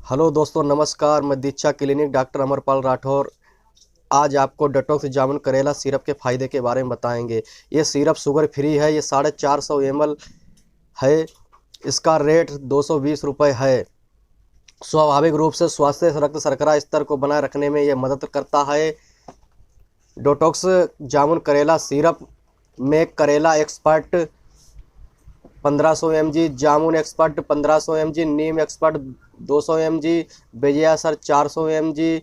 Hello दोस्तों, नमस्कार। मैं दीक्षा क्लिनिक डॉक्टर अमरपाल राठौर आज आपको डेटॉक्स जामुन करेला सिरप के फ़ायदे के बारे में बताएंगे। ये सिरप शुगर फ्री है। ये 450 ml है। इसका रेट 220 रुपये है। स्वाभाविक रूप से स्वास्थ्य रक्त शर्करा स्तर को बनाए रखने में ये मदद करता है। डेटॉक्स जामुन करेला सिरप में करेला एक्सपर्ट 1500 mg, जामुन एक्सपर्ट 1500 mg, नीम एक्सपर्ट 200 mg, बेजियासर 400 mg,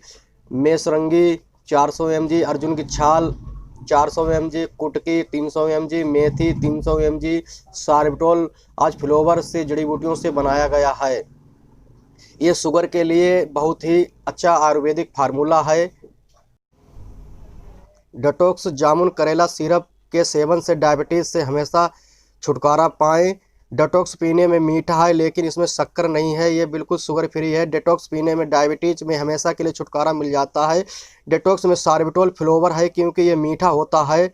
मेसरंगी 400 mg, अर्जुन की छाल 400 mg, कुटकी 300 mg, मेथी 300 mg, सार्बिटोल आज फ्लोवर से जड़ी बूटियों से बनाया गया है। ये शुगर के लिए बहुत ही अच्छा आयुर्वेदिक फार्मूला है। डेटॉक्स जामुन करेला सिरप के सेवन से डायबिटीज़ से हमेशा छुटकारा पाएँ। डेटॉक्स पीने में मीठा है लेकिन इसमें शक्कर नहीं है। ये बिल्कुल शुगर फ्री है। डेटॉक्स पीने में डायबिटीज़ में हमेशा के लिए छुटकारा मिल जाता है। डेटॉक्स में सार्बिटोल फ्लेवर है क्योंकि ये मीठा होता है।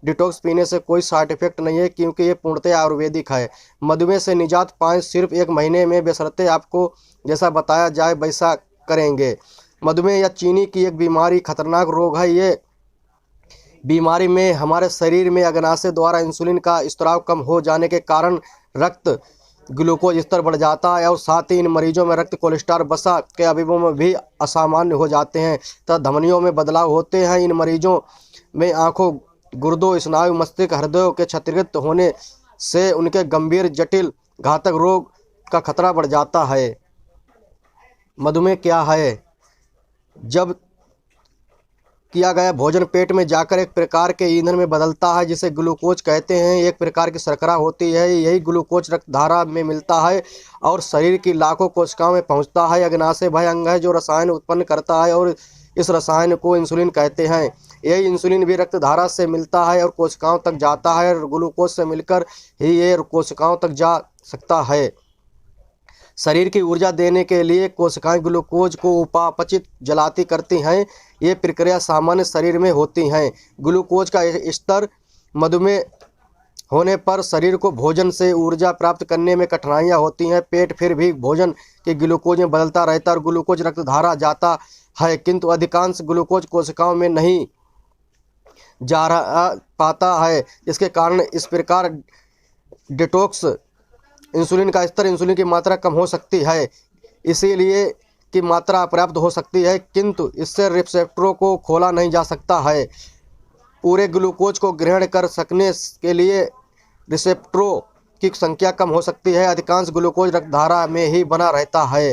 डिटॉक्स पीने से कोई साइड इफेक्ट नहीं है क्योंकि ये पूर्णतः आयुर्वेदिक है। मधुमेह से निजात पाएँ सिर्फ 1 महीने में, बशर्ते आपको जैसा बताया जाए वैसा करेंगे। मधुमेह या चीनी की एक बीमारी खतरनाक रोग है। ये बीमारी में हमारे शरीर में अग्नाशय द्वारा इंसुलिन का स्त्राव कम हो जाने के कारण रक्त ग्लूकोज स्तर बढ़ जाता है और साथ ही इन मरीजों में रक्त कोलेस्ट्रॉल वसा के अवयवों में भी असामान्य हो जाते हैं तथा धमनियों में बदलाव होते हैं। इन मरीजों में आंखों, गुर्दों, स्नायु, मस्तिष्क, हृदय के क्षतिग्रस्त होने से उनके गंभीर जटिल घातक रोग का खतरा बढ़ जाता है। मधुमेह क्या है? जब किया गया भोजन पेट में जाकर एक प्रकार के ईंधन में बदलता है जिसे ग्लूकोज कहते हैं। एक प्रकार की शर्करा होती है। यही ग्लूकोज रक्तधारा में मिलता है और शरीर की लाखों कोशिकाओं में पहुंचता है। अग्नाशय वह अंग है जो रसायन उत्पन्न करता है और इस रसायन को इंसुलिन कहते हैं। यही इंसुलिन भी रक्तधारा से मिलता है और कोशिकाओं तक जाता है और ग्लूकोज से मिलकर ही ये कोशिकाओं तक जा सकता है। शरीर की ऊर्जा देने के लिए कोशिकाएं ग्लूकोज को उपापचित जलाती करती हैं। ये प्रक्रिया सामान्य शरीर में होती हैं। ग्लूकोज का स्तर मधुमेह होने पर शरीर को भोजन से ऊर्जा प्राप्त करने में कठिनाइयां होती हैं। पेट फिर भी भोजन के ग्लूकोज में बदलता रहता है और ग्लूकोज रक्तधारा जाता है, किंतु अधिकांश ग्लूकोज कोशिकाओं में नहीं जा रहा पाता है। इसके कारण इस प्रकार डिटॉक्स इंसुलिन का स्तर, इंसुलिन की मात्रा कम हो सकती है, इसीलिए की मात्रा पर्याप्त हो सकती है, किंतु इससे रिसेप्टरों को खोला नहीं जा सकता है। पूरे ग्लूकोज को ग्रहण कर सकने के लिए रिसेप्टरों की संख्या कम हो सकती है। अधिकांश ग्लूकोज रक्तधारा में ही बना रहता है।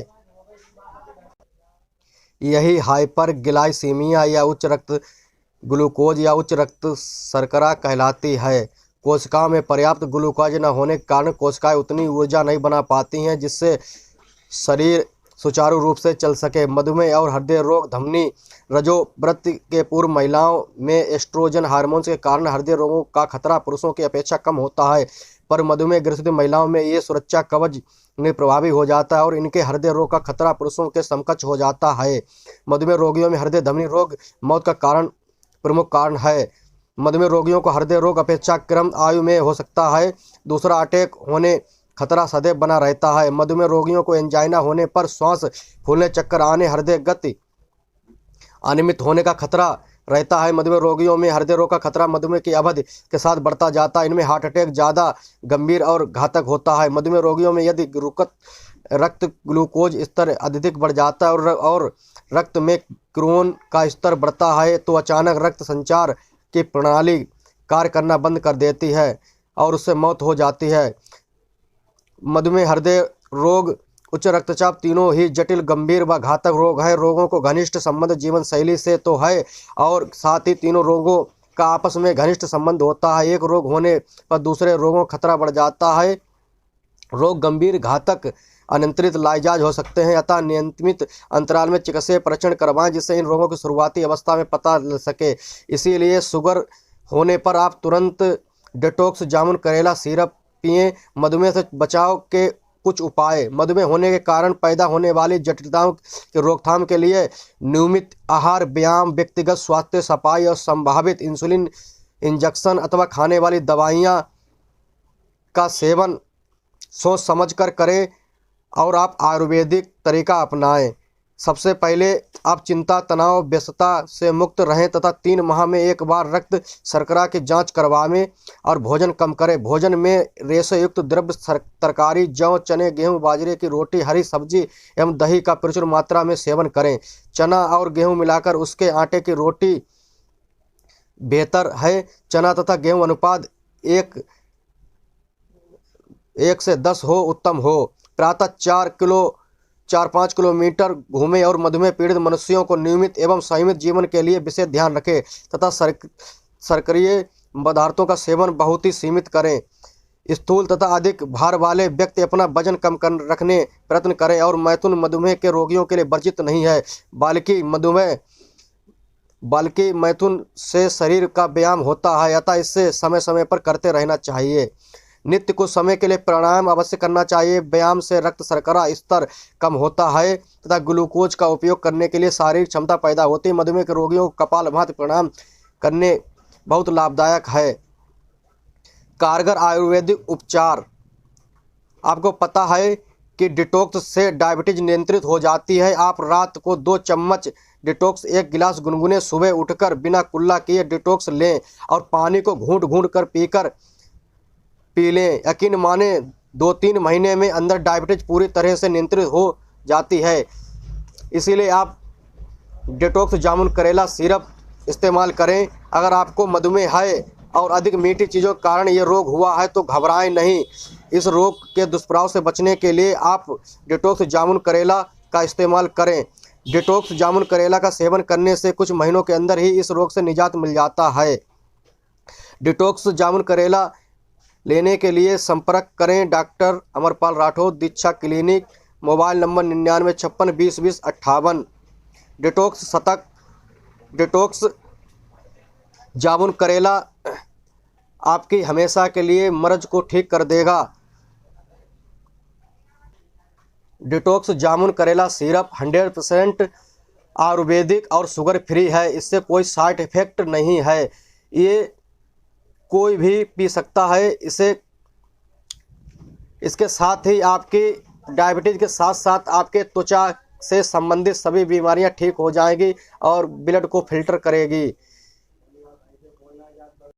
यही हाइपरग्लाइसीमिया या उच्च रक्त ग्लूकोज या उच्च रक्त शर्करा कहलाती है। कोशिकाओं में पर्याप्त ग्लूकोज न होने के कारण कोशिकाएं उतनी ऊर्जा नहीं बना पाती हैं जिससे शरीर सुचारू रूप से चल सके। मधुमेह और हृदय रोग, धमनी रजोवृत्ति के पूर्व महिलाओं में एस्ट्रोजन हार्मोन के कारण हृदय रोगों का खतरा पुरुषों की अपेक्षा कम होता है, पर मधुमेह ग्रसित महिलाओं में ये सुरक्षा कवच में प्रभावी हो जाता है और इनके हृदय रोग का खतरा पुरुषों के समकक्ष हो जाता है। मधुमेह रोगियों में हृदय धमनी रोग मौत का प्रमुख कारण है। मधुमेह रोगियों को हृदय रोग अपेक्षाकृत आयु में हो सकता है। दूसरा, अटैक होने खतरा सदैव बना रहता है। मधुमेह रोगियों को एंजाइना होने पर सांस फूलने, चक्कर आने, हृदय गति अनियमित होने का खतरा रहता है। मधुमेह रोगियों में हृदय रोग का खतरा मधुमेह की अवधि के साथ बढ़ता जाता है। इनमें हार्ट अटैक ज़्यादा गंभीर और घातक होता है। मधुमेह रोगियों में यदि रक्त ग्लूकोज स्तर अधिक बढ़ जाता है और रक्त में क्रोन का स्तर बढ़ता है तो अचानक रक्त संचार की प्रणाली कार्य करना बंद कर देती है और उससे मौत हो जाती है। मधुमेह, हृदय रोग, उच्च रक्तचाप तीनों ही जटिल, गंभीर व घातक रोग है। रोगों को घनिष्ठ संबंध जीवन शैली से तो है और साथ ही तीनों रोगों का आपस में घनिष्ठ संबंध होता है। एक रोग होने पर दूसरे रोगों का खतरा बढ़ जाता है। रोग गंभीर, घातक, अनियंत्रित लाइजाज हो सकते हैं, अतः नियमित अंतराल में चिकित्सीय परीक्षण करवाएं जिससे इन रोगों की शुरुआती अवस्था में पता लग सके। इसीलिए शुगर होने पर आप तुरंत डिटॉक्स जामुन करेला सिरप पिएं। मधुमेह से बचाव के कुछ उपाय। मधुमेह होने के कारण पैदा होने वाली जटिलताओं की रोकथाम के लिए नियमित आहार, व्यायाम, व्यक्तिगत स्वास्थ्य, सफाई और संभावित इंसुलिन इंजेक्शन अथवा खाने वाली दवाइयाँ का सेवन सोच समझ कर करें। और आप आयुर्वेदिक तरीका अपनाएं। सबसे पहले आप चिंता, तनाव, व्यस्तता से मुक्त रहें तथा 3 माह में एक बार रक्त शर्करा की जांच करवाएं और भोजन कम करें। भोजन में रेशे युक्त द्रव्य, तरकारी, जौ, चने, गेहूं, बाजरे की रोटी, हरी सब्जी एवं दही का प्रचुर मात्रा में सेवन करें। चना और गेहूं मिलाकर उसके आटे की रोटी बेहतर है। चना तथा गेहूं अनुपात 1:10 हो उत्तम हो। प्रातः 4-5 किलोमीटर घूमें और मधुमेह पीड़ित मनुष्यों को नियमित एवं संयमित जीवन के लिए विशेष ध्यान रखें तथा शर्करीय पदार्थों का सेवन बहुत ही सीमित करें। स्थूल तथा अधिक भार वाले व्यक्ति अपना वजन कम रखने प्रयत्न करें और मधुमेह के रोगियों के लिए वर्जित नहीं है, बल्कि मैथुन से शरीर का व्यायाम होता है, अतः इसे समय समय पर करते रहना चाहिए। नित्य कुछ समय के लिए प्राणायाम अवश्य करना चाहिए। व्यायाम से रक्त शर्करा स्तर कम होता है तथा ग्लूकोज का उपयोग करने के लिए शारीरिक क्षमता पैदा होती है। मधुमेह के रोगियों को कपालभाति प्राणायाम करने बहुत लाभदायक है। कारगर आयुर्वेदिक उपचार। आपको पता है कि डिटॉक्स से डायबिटीज नियंत्रित हो जाती है। आप रात को 2 चम्मच डिटॉक्स 1 गिलास गुनगुने सुबह उठकर बिना कुल्ला किए डिटॉक्स लें और पानी को घूंट घूंट कर पी लें। यकीन माने 2-3 महीने में अंदर डायबिटीज पूरी तरह से नियंत्रित हो जाती है। इसीलिए आप डिटॉक्स जामुन करेला सिरप इस्तेमाल करें। अगर आपको मधुमेह है और अधिक मीठी चीज़ों के कारण ये रोग हुआ है तो घबराएं नहीं। इस रोग के दुष्प्रभाव से बचने के लिए आप डिटॉक्स जामुन करेला का इस्तेमाल करें। डिटॉक्स जामुन करेला का सेवन करने से कुछ महीनों के अंदर ही इस रोग से निजात मिल जाता है। डिटॉक्स जामुन करेला लेने के लिए संपर्क करें डॉक्टर अमरपाल राठौर, दीक्षा क्लिनिक, मोबाइल नंबर 9956202058। डिटॉक्स जामुन करेला आपकी हमेशा के लिए मर्ज को ठीक कर देगा। डिटॉक्स जामुन करेला सिरप 100% आयुर्वेदिक और शुगर फ्री है। इससे कोई साइड इफेक्ट नहीं है। ये कोई भी पी सकता है। इसके साथ ही आपकी डायबिटीज़ के साथ साथ आपके त्वचा से संबंधित सभी बीमारियां ठीक हो जाएंगी और ब्लड को फिल्टर करेगी।